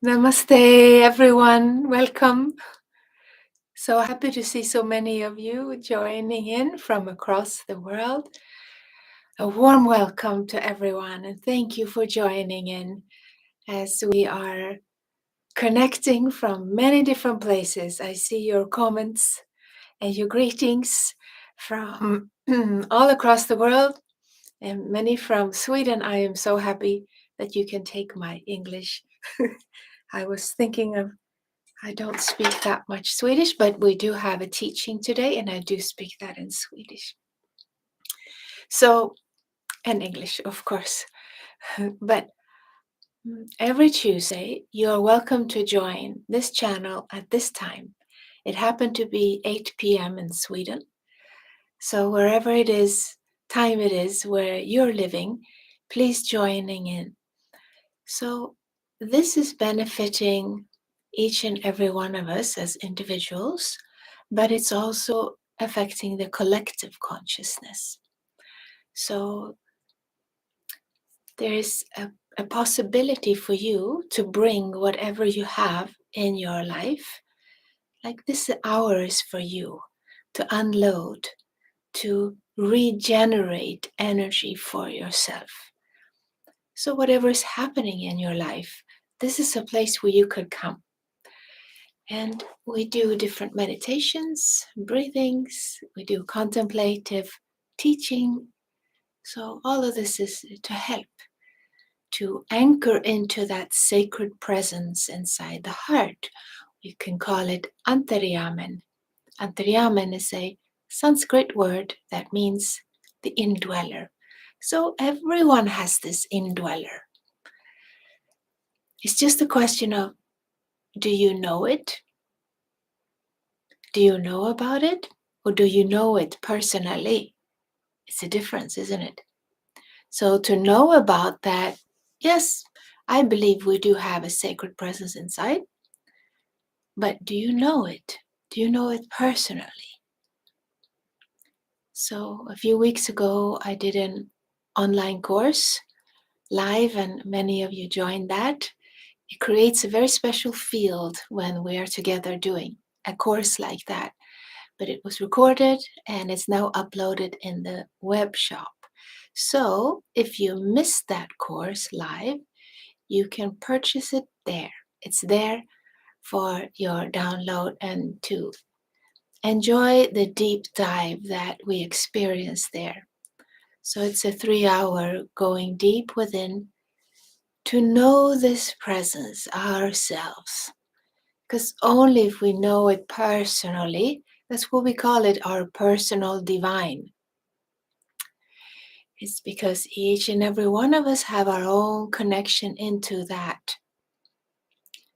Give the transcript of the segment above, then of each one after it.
Namaste, everyone. Welcome. So happy to see so many of you joining in from across the world. A warm welcome to everyone, and thank you for joining in as we are connecting from many different places. I see your comments and your greetings from all across the world, and many from Sweden. I am so happy that you can take my English. I was thinking of I don't speak that much Swedish, but we do have a teaching today, and I do speak that in Swedish. So, and English, of course. But every Tuesday, you're welcome to join this channel at this time. It happened to be 8 p.m. in Sweden. So, wherever it is, time it is where you're living, please joining in. So, this is benefiting each and every one of us as individuals, but it's also affecting the collective consciousness. So there is a possibility for you to bring whatever you have in your life, like this hour is for you to unload, to regenerate energy for yourself. So whatever is happening in your life, this is a place where you could come. And we do different meditations, breathings, we do contemplative teaching. So all of this is to help, to anchor into that sacred presence inside the heart. You can call it Antaryaman. Antaryaman is a Sanskrit word that means the indweller. So everyone has this indweller. It's just a question of, do you know it? Do you know about it? Or do you know it personally? It's a difference, isn't it? So to know about that, yes, I believe we do have a sacred presence inside. But do you know it? Do you know it personally? So a few weeks ago, I did an online course live, and many of you joined that. It creates a very special field when we are together doing a course like that. But it was recorded and it's now uploaded in the web shop. So if you missed that course live, you can purchase it there. It's there for your download and to enjoy the deep dive that we experience there. So it's a 3-hour going deep within to know this presence ourselves. Because only if we know it personally, that's what we call it, our personal divine. It's because each and every one of us have our own connection into that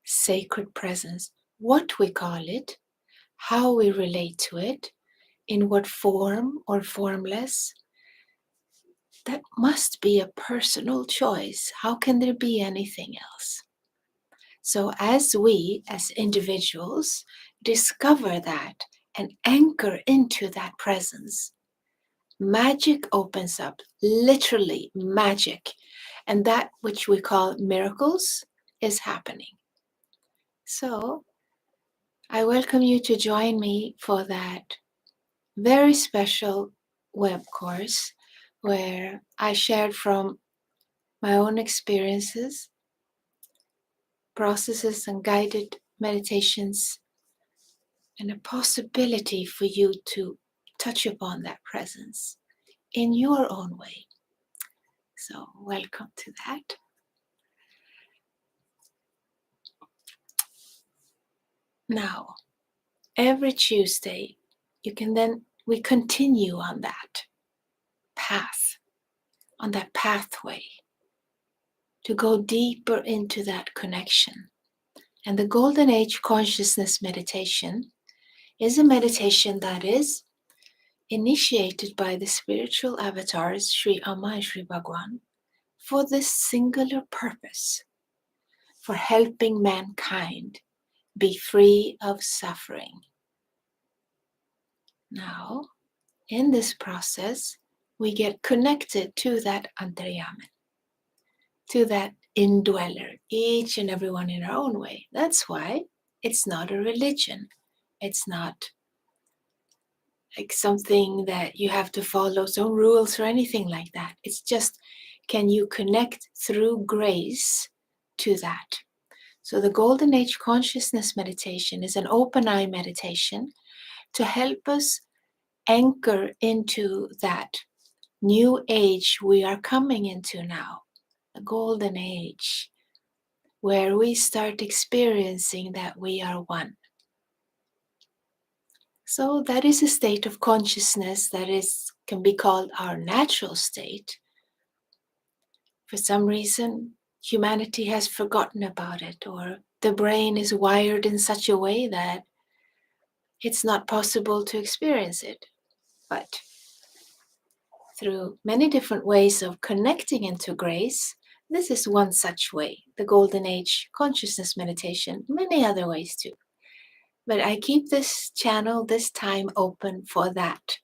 sacred presence. What we call it, how we relate to it, in what form or formless, that must be a personal choice. How can there be anything else? So as we, as individuals, discover that and anchor into that presence, magic opens up, literally magic. And that which we call miracles is happening. So I welcome you to join me for that very special web course where I shared from my own experiences, processes, and guided meditations, and a possibility for you to touch upon that presence in your own way. So, welcome to that. Now, every Tuesday, we continue on that path, on that pathway to go deeper into that connection. And the Golden Age Consciousness Meditation is a meditation that is initiated by the spiritual avatars Sri Amma and Sri Bhagavan for this singular purpose, for helping mankind be free of suffering. Now, in this process, we get connected to that Antaryaman, to that indweller, each and everyone in our own way. That's why it's not a religion. It's not like something that you have to follow some rules or anything like that. It's just, can you connect through grace to that? So the Golden Age Consciousness Meditation is an open eye meditation to help us anchor into that new age we are coming into now, the Golden Age, where we start experiencing that we are one. So that is a state of consciousness that can be called our natural state. For some reason, humanity has forgotten about it, or the brain is wired in such a way that it's not possible to experience it. But through many different ways of connecting into grace, this is one such way, the Golden Age Consciousness Meditation, many other ways too. But I keep this channel, this time open for that.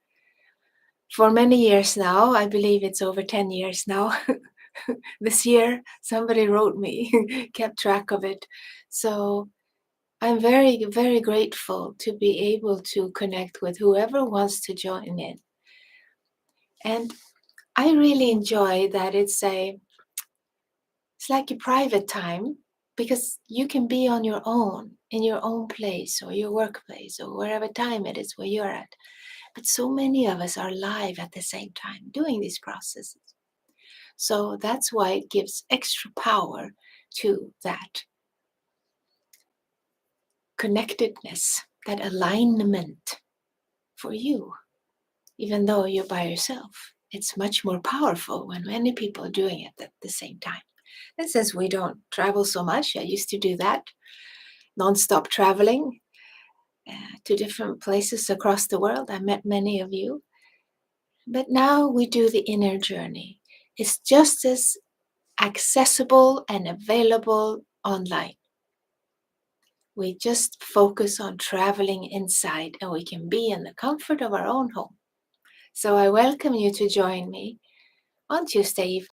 For many years now, I believe it's over 10 years now. This year, somebody wrote me, kept track of it. So I'm very, very grateful to be able to connect with whoever wants to join in. And I really enjoy that it's like a private time, because you can be on your own, in your own place or your workplace or wherever time it is where you're at. But so many of us are live at the same time doing these processes. So that's why it gives extra power to that connectedness, that alignment for you. Even though you're by yourself, it's much more powerful when many people are doing it at the same time. And since we don't travel so much, I used to do that, non-stop traveling to different places across the world. I met many of you. But now we do the inner journey. It's just as accessible and available online. We just focus on traveling inside, and we can be in the comfort of our own home. So I welcome you to join me on Tuesday evening